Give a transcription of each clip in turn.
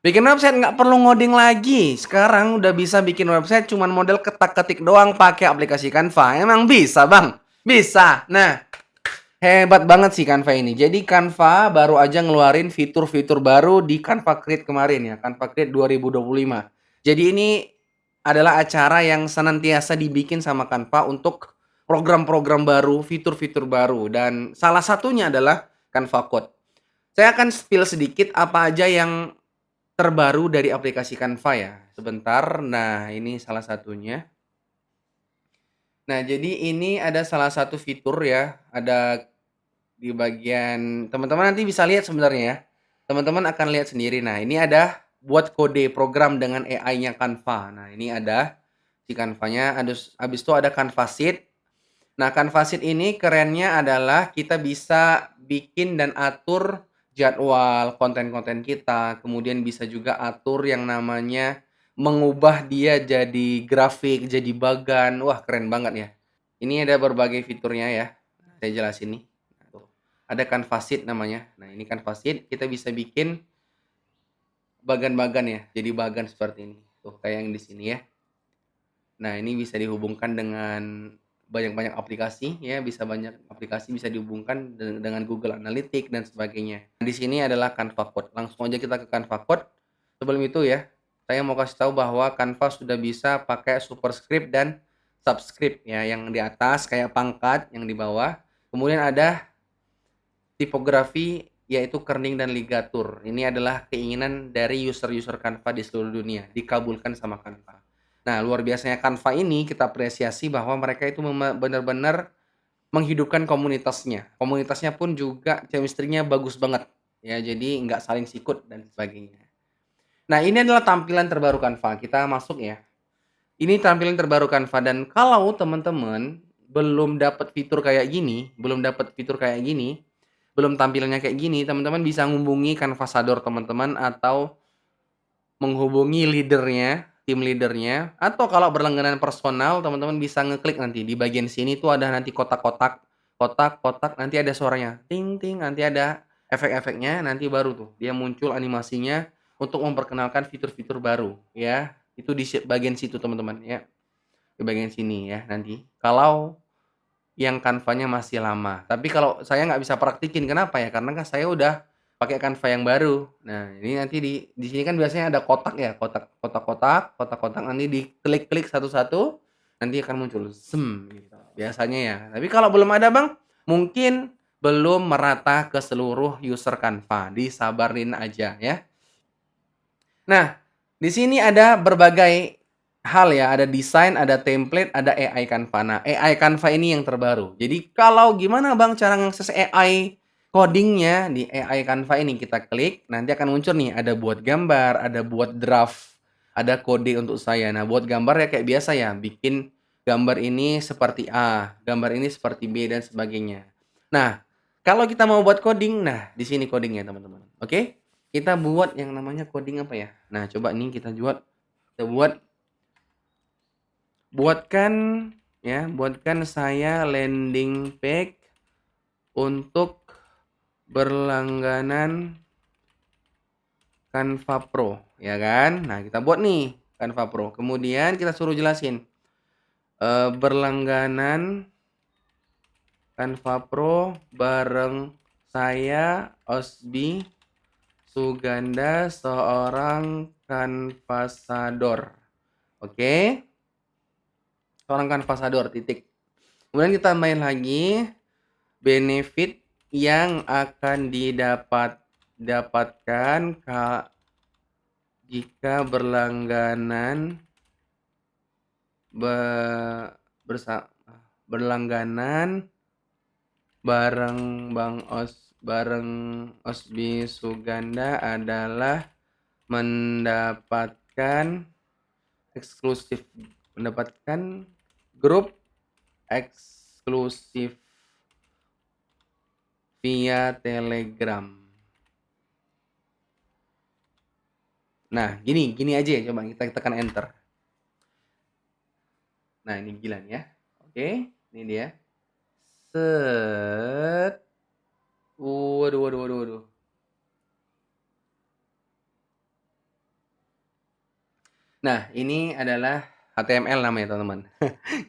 Bikin website nggak perlu ngoding lagi. Sekarang udah bisa bikin website cuman model ketak-ketik doang pakai aplikasi Canva. Emang bisa, Bang? Bisa. Nah, hebat banget sih Canva ini. Jadi Canva baru aja ngeluarin fitur-fitur baru di Canva Create kemarin ya, Canva Create 2025. Jadi ini adalah acara yang senantiasa dibikin sama Canva untuk program-program baru, fitur-fitur baru dan salah satunya adalah Canva Code. Saya akan spill sedikit apa aja yang terbaru dari aplikasi Canva ya. Sebentar. Nah, ini salah satunya. Nah, jadi ini ada salah satu fitur ya, ada di bagian teman-teman nanti bisa lihat sebenarnya ya. Teman-teman akan lihat sendiri. Nah, ini ada buat kode program dengan AI-nya Canva. Nah, ini ada si Canva-nya, habis itu ada Canva Sheet. Nah, Canva Sheet ini kerennya adalah kita bisa bikin dan atur jadwal konten-konten kita, kemudian bisa juga atur yang namanya mengubah dia jadi grafik, jadi bagan. Wah, keren banget ya. Ini ada berbagai fiturnya ya. Saya jelasin nih. Nah, tuh. Ada Canva Sheet namanya. Nah, ini Canva Sheet kita bisa bikin bagan-bagan ya, jadi bagan seperti ini. Tuh, kayak yang di sini ya. Nah, ini bisa dihubungkan dengan banyak-banyak aplikasi ya, bisa banyak aplikasi bisa dihubungkan dengan Google Analytics dan sebagainya. Di sini adalah Canva Code. Langsung aja kita ke Canva Code. Sebelum itu ya, saya mau kasih tahu bahwa Canva sudah bisa pakai superscript dan subscript ya, yang di atas kayak pangkat, yang di bawah. Kemudian ada tipografi yaitu kerning dan ligatur. Ini adalah keinginan dari user-user Canva di seluruh dunia, dikabulkan sama Canva. Nah, luar biasanya Canva ini kita apresiasi bahwa mereka itu benar-benar menghidupkan komunitasnya. Komunitasnya pun juga chemistry-nya bagus banget. Ya, jadi nggak saling sikut dan sebagainya. Nah, ini adalah tampilan terbaru Canva. Kita masuk ya. Ini tampilan terbaru Canva dan kalau teman-teman belum dapat fitur kayak gini, belum tampilannya kayak gini, teman-teman bisa menghubungi Canvasador teman-teman atau menghubungi leader-nya, tim leader-nya, atau kalau berlangganan personal teman-teman bisa ngeklik nanti di bagian sini tuh ada nanti kotak-kotak, kotak-kotak nanti ada suaranya, ting ting, nanti ada efek-efeknya, nanti baru tuh dia muncul animasinya untuk memperkenalkan fitur-fitur baru ya. Itu di bagian situ teman-teman ya, di bagian sini ya nanti. Kalau yang Canva-nya masih lama. Tapi kalau saya nggak bisa praktikin, kenapa ya? Karena kan saya udah pakai Canva yang baru. Nah, ini nanti di sini kan biasanya ada kotak ya, kotak-kotak nanti diklik-klik satu-satu, nanti akan muncul gitu, biasanya ya. Tapi kalau belum ada, Bang, mungkin belum merata ke seluruh user Canva, disabarin aja ya. Nah, di sini ada berbagai hal ya, ada desain, ada template, ada AI Canva. Nah, AI Canva ini yang terbaru. Jadi kalau gimana Bang cara ngakses AI coding-nya di AI Canva ini, kita klik, nanti akan muncul nih, ada buat gambar, ada buat draft, ada kode untuk saya. Nah, buat gambar ya kayak biasa ya, bikin gambar ini seperti A, gambar ini seperti B, dan sebagainya. Nah, kalau kita mau buat coding, nah di sini codingnya teman-teman. Oke? Kita buat yang namanya coding apa ya? Nah, coba nih kita buatkan buatkan saya landing page untuk berlangganan Canva Pro, ya kan? Nah, kita buat nih Canva Pro. Kemudian kita suruh jelasin, berlangganan Canva Pro bareng saya Osby Suganda, seorang kanvasador. Oke? Seorang kanvasador, titik. Kemudian kita tambahin lagi benefit yang akan dapatkan jika berlangganan bareng Osby Suganda adalah mendapatkan eksklusif grup eksklusif via Telegram. Nah, gini aja ya, coba kita tekan enter. Nah, ini gila nih ya. Oke, ini dia. Set. Waduh. Nah, ini adalah HTML namanya, teman-teman.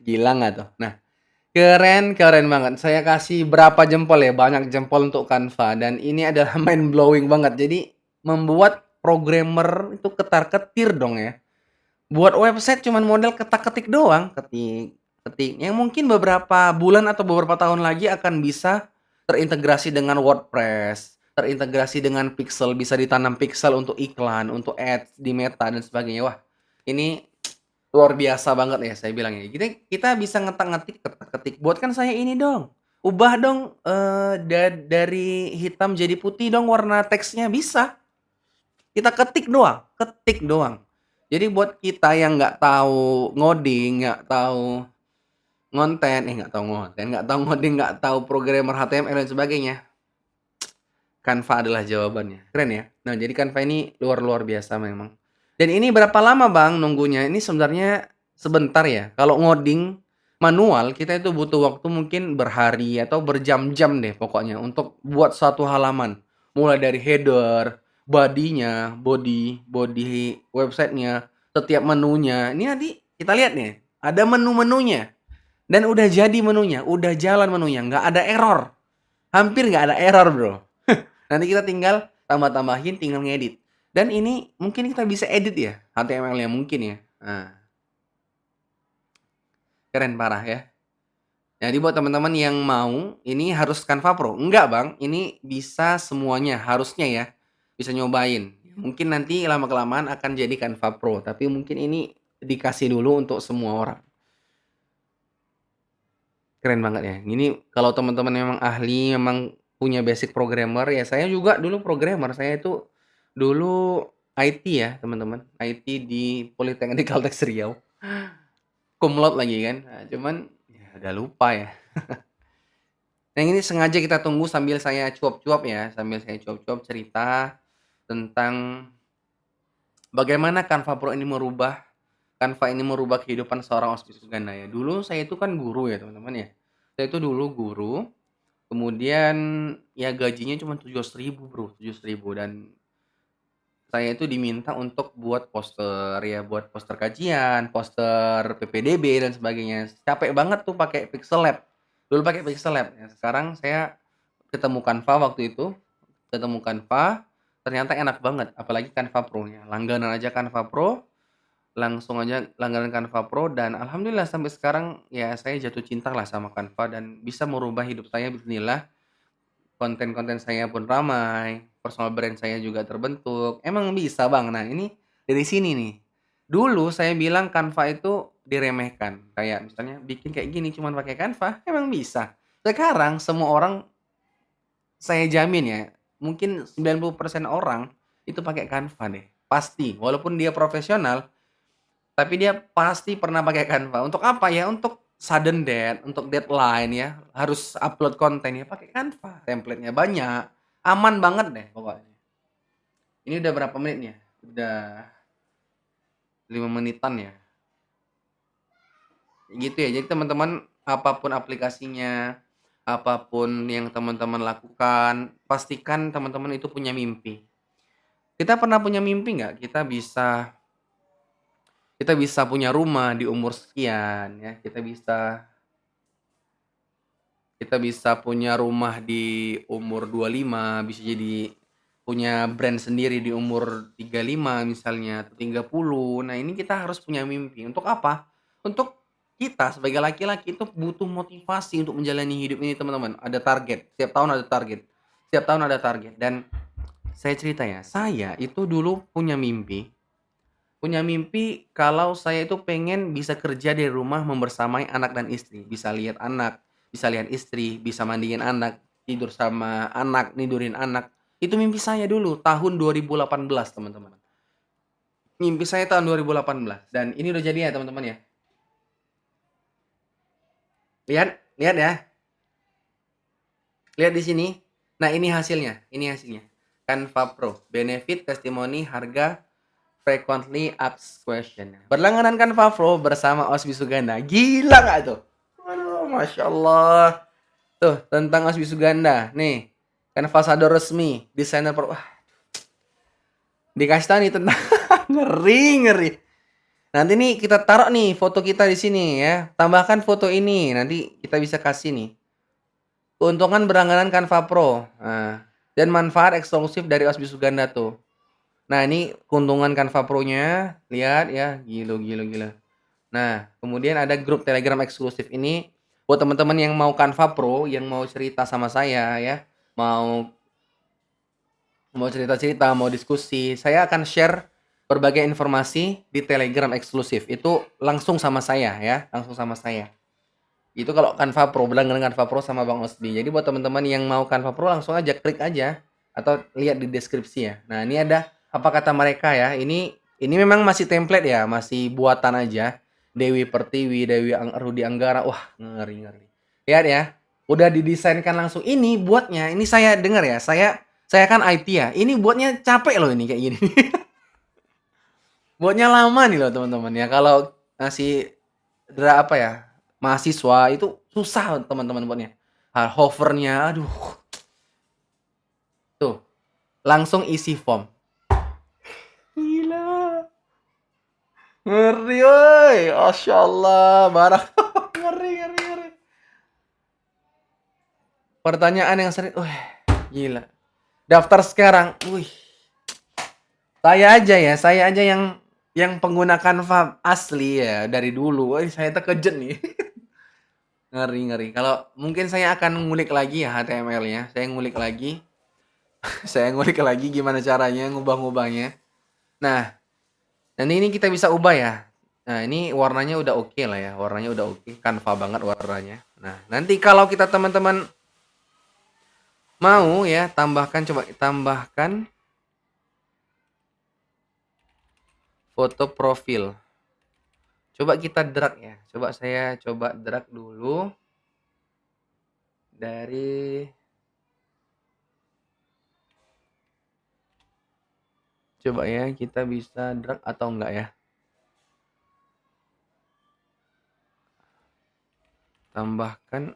Gila nggak tuh? Nah, keren keren banget. Saya kasih berapa jempol ya, banyak jempol untuk Canva dan ini adalah mind blowing banget. Jadi, membuat programmer itu ketar-ketir dong ya. Buat website cuman model ketak-ketik doang, ketik ketik, yang mungkin beberapa bulan atau beberapa tahun lagi akan bisa terintegrasi dengan WordPress, terintegrasi dengan Pixel, bisa ditanam Pixel untuk iklan, untuk ads di Meta dan sebagainya. Wah, ini luar biasa banget ya saya bilang ya. Kita bisa ngetik-ngetik, ketik-ketik, "Buatkan saya ini dong, ubah dong, dari hitam jadi putih dong warna teksnya." Bisa. Kita ketik doang. Jadi buat kita yang nggak tahu ngoding, nggak tahu ngonten nggak tahu ngoding, nggak tahu programmer HTML dan sebagainya, Canva adalah jawabannya. Keren ya? Nah, jadi Canva ini luar biasa memang. Dan ini berapa lama Bang nunggunya? Ini sebenarnya sebentar ya. Kalau ngoding manual kita itu butuh waktu mungkin berhari atau berjam-jam deh pokoknya untuk buat suatu halaman. Mulai dari header, body-nya, body websitenya, setiap menunya. Ini nanti kita lihat nih, ada menu-menunya dan udah jadi menunya, udah jalan menunya, nggak ada error. Hampir nggak ada error, Bro. Nanti kita tinggal tambah-tambahin, tinggal ngedit. Dan ini mungkin kita bisa edit ya, HTML-nya mungkin ya. Nah, keren parah ya. Jadi buat teman-teman yang mau, ini harus Canva Pro. Enggak, Bang, ini bisa semuanya, harusnya ya. Bisa nyobain. Mungkin nanti lama-kelamaan akan jadi Canva Pro, tapi mungkin ini dikasih dulu untuk semua orang. Keren banget ya. Ini kalau teman-teman memang ahli, memang punya basic programmer, ya saya juga dulu programmer. Saya itu dulu IT ya, teman-teman. IT di Politeknik Kalteks Riau. Cum laude lagi kan. Nah, cuman ya udah lupa ya. Nah, ini sengaja kita tunggu sambil saya cuap-cuap ya, sambil saya cuap-cuap cerita tentang bagaimana Canva ini merubah kehidupan seorang Ospis Suganda ya. Dulu saya itu kan guru ya, teman-teman ya. Saya itu dulu guru. Kemudian ya gajinya cuma 700.000 Bro, 700.000 dan saya itu diminta untuk buat poster ya, buat poster kajian, poster PPDB dan sebagainya. Capek banget tuh pakai Pixel Lab. Dulu pakai Pixel Lab ya. Sekarang saya ketemu Canva waktu itu, ketemu Canva, ternyata enak banget apalagi Canva Pro-nya. Langganan aja Canva Pro, langsung aja langganan Canva Pro dan alhamdulillah sampai sekarang ya saya jatuh cinta lah sama Canva dan bisa merubah hidup saya bismillah. Konten-konten saya pun ramai, personal brand saya juga terbentuk. Emang bisa, Bang. Nah, ini dari sini nih. Dulu saya bilang Canva itu diremehkan. Kayak misalnya bikin kayak gini cuman pakai Canva, emang bisa. Sekarang semua orang saya jamin ya, mungkin 90% orang itu pakai Canva deh. Pasti, walaupun dia profesional, tapi dia pasti pernah pakai Canva. Untuk apa ya? Untuk sudden death, untuk deadline ya, harus upload konten ya pakai Canva. Template-nya banyak, aman banget deh pokoknya. Ini udah berapa menit ya? Udah 5 menitan ya. Gitu ya. Jadi teman-teman apapun aplikasinya, apapun yang teman-teman lakukan, pastikan teman-teman itu punya mimpi. Kita pernah punya mimpi nggak? Kita bisa punya rumah di umur sekian ya. Kita bisa punya rumah di umur 25, bisa jadi punya brand sendiri di umur 35 misalnya, atau 30. Nah, ini kita harus punya mimpi. Untuk apa? Untuk kita sebagai laki-laki itu butuh motivasi untuk menjalani hidup ini, teman-teman. Ada target, setiap tahun ada target. Setiap tahun ada target dan saya cerita ya, saya itu dulu punya mimpi kalau saya itu pengen bisa kerja dari rumah membersamai anak dan istri. Bisa lihat anak, bisa lihat istri, bisa mandiin anak, tidur sama anak, nidurin anak. Itu mimpi saya dulu tahun 2018, teman-teman. Mimpi saya tahun 2018 dan ini udah jadi ya, teman-teman ya. Lihat, lihat ya. Lihat di sini. Nah, ini hasilnya, ini hasilnya. Canva Pro, benefit, testimoni, harga, frequently asked question. Berlangganan Canva Pro bersama Osbi Suganda. Gila nggak tuh? Aduh, Masya Allah. Tuh, tentang Osbi Suganda. Nih, Canva Shadow resmi. Desainer Pro. Wah, dikasih tahu nih tentang ngeri, ngeri. Nanti nih kita taruh nih foto kita di sini ya, tambahkan foto ini, nanti kita bisa kasih nih, keuntungan berlangganan Canva Pro, nah, dan manfaat eksklusif dari Osby Suganda tuh. Nah, ini keuntungan Canva Pro-nya, lihat ya, gila gila gila. Nah, kemudian ada grup Telegram eksklusif ini buat teman-teman yang mau Canva Pro, yang mau cerita sama saya ya, mau mau cerita-cerita, mau diskusi, saya akan share berbagai informasi di Telegram eksklusif. Itu langsung sama saya ya, langsung sama saya. Itu kalau Canva Pro, berlangganan Canva Pro sama Bang Osby. Jadi buat teman-teman yang mau Canva Pro langsung aja klik aja atau lihat di deskripsi ya. Nah, ini ada apa kata mereka ya. Ini memang masih template ya, masih buatan aja. Dewi Pertiwi, Rudi Anggara. Wah, ngeri-ngeri. Lihat ya. Udah didesainkan langsung. Ini buatnya, ini saya dengar ya. Saya kan IT ya. Ini buatnya capek loh ini kayak gini. Buatnya lama nih loh teman-teman ya. Kalau masih apa ya, mahasiswa itu susah teman-teman buatnya. Hovernya, aduh, tuh langsung isi form. Gila, ngeri, woi, masya Allah, barang, ngeri, ngeri, ngeri. Pertanyaan yang sering, wih, gila. Daftar sekarang, wih, saya aja yang pengguna Canva asli ya dari dulu. Wih, saya terkejut nih. Ngeri, ngeri. Kalau mungkin saya akan ngulik lagi ya HTML-nya. Saya ngulik lagi. Saya ngulik lagi gimana caranya ngubah-ngubahnya. Nah, nanti ini kita bisa ubah ya. Nah, ini warnanya udah oke lah ya. Warnanya udah oke. Canva banget warnanya. Nah, nanti kalau kita teman-teman mau ya, coba tambahkan foto profil. Coba kita drag ya. Saya coba drag dulu dari, coba ya, kita bisa drag atau enggak ya. Tambahkan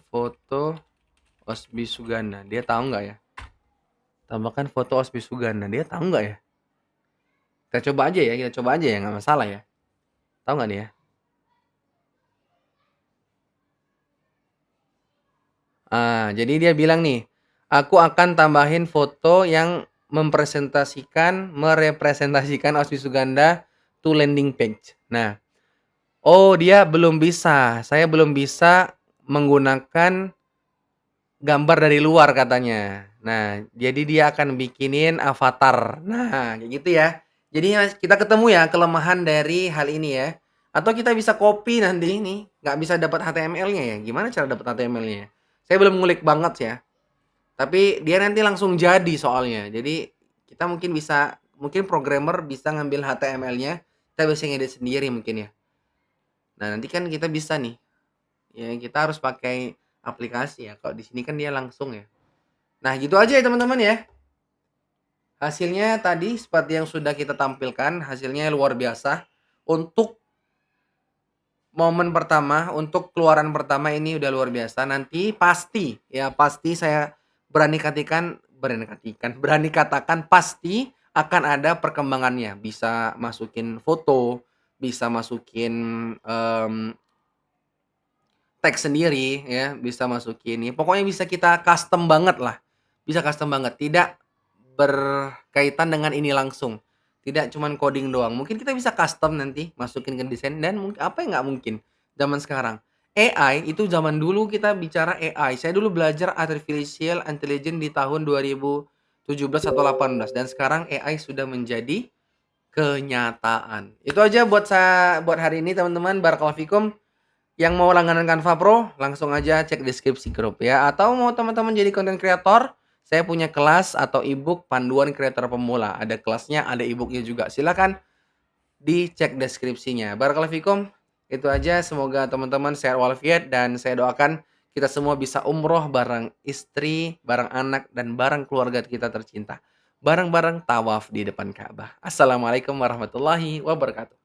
foto Osby Suganda. Dia tahu nggak ya? Tambahkan foto Osby Suganda. Dia tahu nggak ya? Kita coba aja ya, nggak masalah ya. Tahu nggak dia? Jadi dia bilang nih, aku akan tambahin foto yang merepresentasikan Osby Suganda to landing page. Nah, oh dia belum bisa. Saya belum bisa menggunakan gambar dari luar katanya. Nah, jadi dia akan bikinin avatar. Nah, kayak gitu ya. Jadi kita ketemu ya kelemahan dari hal ini ya. Atau kita bisa copy nanti ini, nggak bisa dapat HTML-nya ya. Gimana cara dapat HTML-nya? Saya belum ngulik banget ya. Tapi dia nanti langsung jadi soalnya. Jadi kita mungkin programmer bisa ngambil HTML-nya, kita bisa ngedit sendiri mungkin ya. Nah, nanti kan kita bisa nih. Ya, kita harus pakai aplikasi ya. Kalau di sini kan dia langsung ya. Nah, gitu aja ya teman-teman ya. Hasilnya tadi seperti yang sudah kita tampilkan, hasilnya luar biasa. Untuk momen pertama, untuk keluaran pertama ini udah luar biasa. Nanti pasti saya berani katakan pasti akan ada perkembangannya. Bisa masukin foto, bisa masukin teks sendiri ya, bisa masukin ya, pokoknya bisa kita custom banget lah. Bisa custom banget, tidak berkaitan dengan ini langsung. Tidak cuman coding doang. Mungkin kita bisa custom nanti masukin ke desain dan apa yang nggak mungkin zaman sekarang. AI itu zaman dulu kita bicara AI. Saya dulu belajar artificial intelligence di tahun 2017 atau 18 dan sekarang AI sudah menjadi kenyataan. Itu aja buat hari ini teman-teman. Barakallahu fikum. Yang mau langganan Canva Pro, langsung aja cek deskripsi grup ya. Atau mau teman-teman jadi content creator, saya punya kelas atau ebook panduan kreator pemula. Ada kelasnya, ada ebooknya juga. Silakan dicek deskripsinya. Barakallahu fikum. Itu aja. Semoga teman-teman sehat walafiat dan saya doakan kita semua bisa umroh bareng istri, bareng anak dan bareng keluarga kita tercinta. Bareng-bareng tawaf di depan Ka'bah. Assalamualaikum warahmatullahi wabarakatuh.